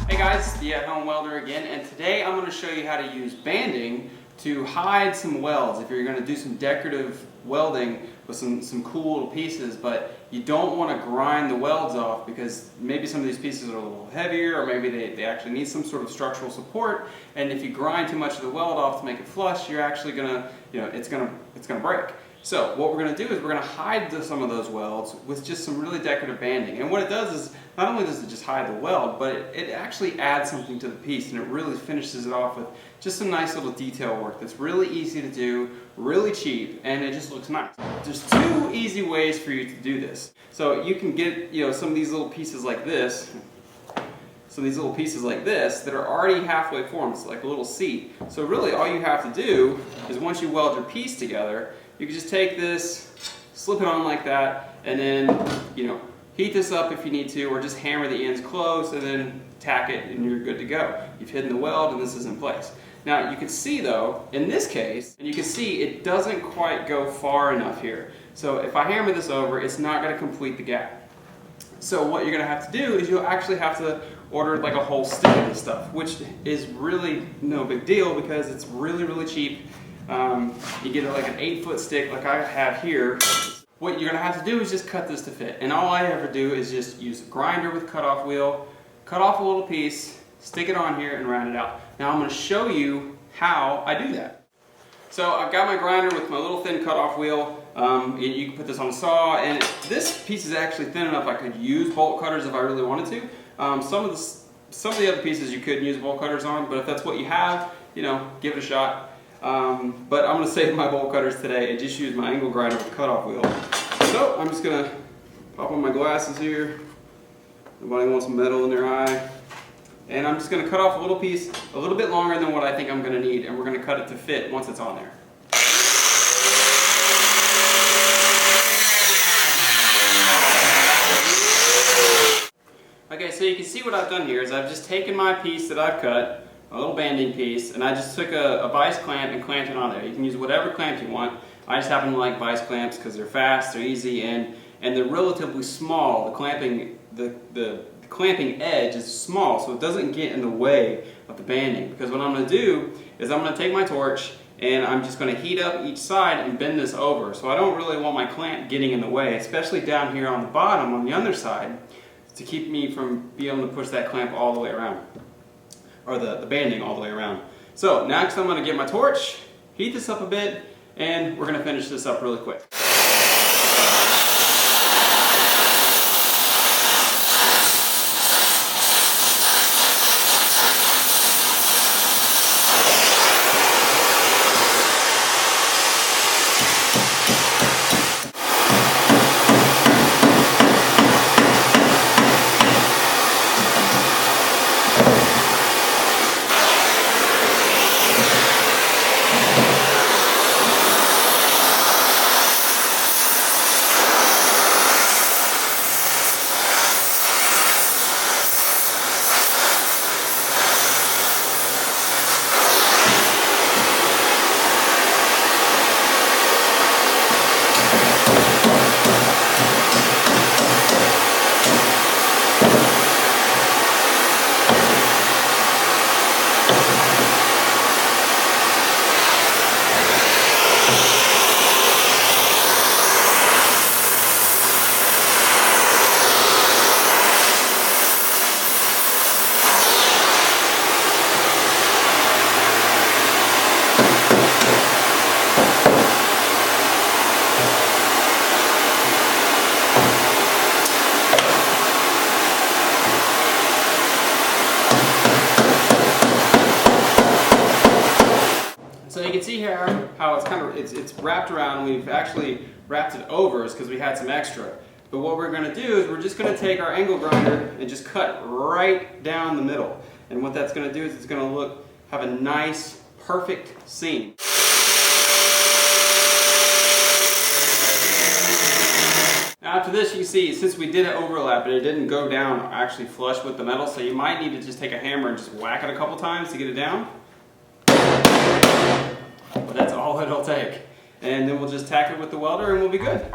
Hey guys, the at-home welder again, and today I'm going to show you how to use banding to hide some welds if you're going to do some decorative welding with some cool little pieces, but you don't want to grind the welds off because maybe some of these pieces are a little heavier, or maybe they actually need some sort of structural support, and if you grind too much of the weld off to make it flush, you're actually going to, it's going to break. So what we're going to do is we're going to hide some of those welds with just some really decorative banding. And what it does is, not only does it just hide the weld, but it actually adds something to the piece, and it really finishes it off with just some nice little detail work that's really easy to do, really cheap, and it just looks nice. There's two easy ways for you to do this. So you can get some of these little pieces like this, that are already halfway formed. It's like a little seat. So really all you have to do is, once you weld your piece together, you can just take this, slip it on like that, and then heat this up if you need to, or just hammer the ends close and then tack it and you're good to go. You've hidden the weld and this is in place. Now you can see though, in this case, and you can see it doesn't quite go far enough here. So if I hammer this over, it's not going to complete the gap. So what you're going to have to do is you'll actually have to order like a whole stick of this stuff, which is really no big deal because it's really, really cheap. You get like an 8-foot stick like I have here. What you're going to have to do is just cut this to fit. And all I ever do is just use a grinder with a cutoff wheel, cut off a little piece, stick it on here and round it out. Now I'm going to show you how I do that. So I've got my grinder with my little thin cutoff wheel. You can put this on a saw, and this piece is actually thin enough I could use bolt cutters if I really wanted to. Some of the other pieces you couldn't use bolt cutters on, but if that's what you have, give it a shot. But I'm going to save my bolt cutters today and just use my angle grinder with a cutoff wheel. So I'm just going to pop on my glasses here. Nobody wants metal in their eye. And I'm just going to cut off a little piece, a little bit longer than what I think I'm going to need, and we're going to cut it to fit once it's on there. Okay, so you can see what I've done here is I've just taken my piece that I've cut, a little banding piece, and I just took a vise clamp and clamped it on there. You can use whatever clamp you want. I just happen to like vise clamps because they're fast, they're easy, and they're relatively small. The clamping edge is small, so it doesn't get in the way of the banding. Because what I'm going to do is I'm going to take my torch and I'm just going to heat up each side and bend this over. So I don't really want my clamp getting in the way, especially down here on the bottom on the underside, to keep me from being able to push that clamp all the way around, or the banding all the way around. So next I'm going to get my torch, heat this up a bit, and we're going to finish this up really quick. So you can see here how it's wrapped around. We've actually wrapped it over because we had some extra. But what we're going to do is we're just going to take our angle grinder and just cut right down the middle. And what that's going to do is it's going to have a nice, perfect seam. Now after this, you see, since we did overlap it didn't go down actually flush with the metal, so you might need to just take a hammer and just whack it a couple times to get it down. But that's all it'll take. And then we'll just tack it with the welder and we'll be good.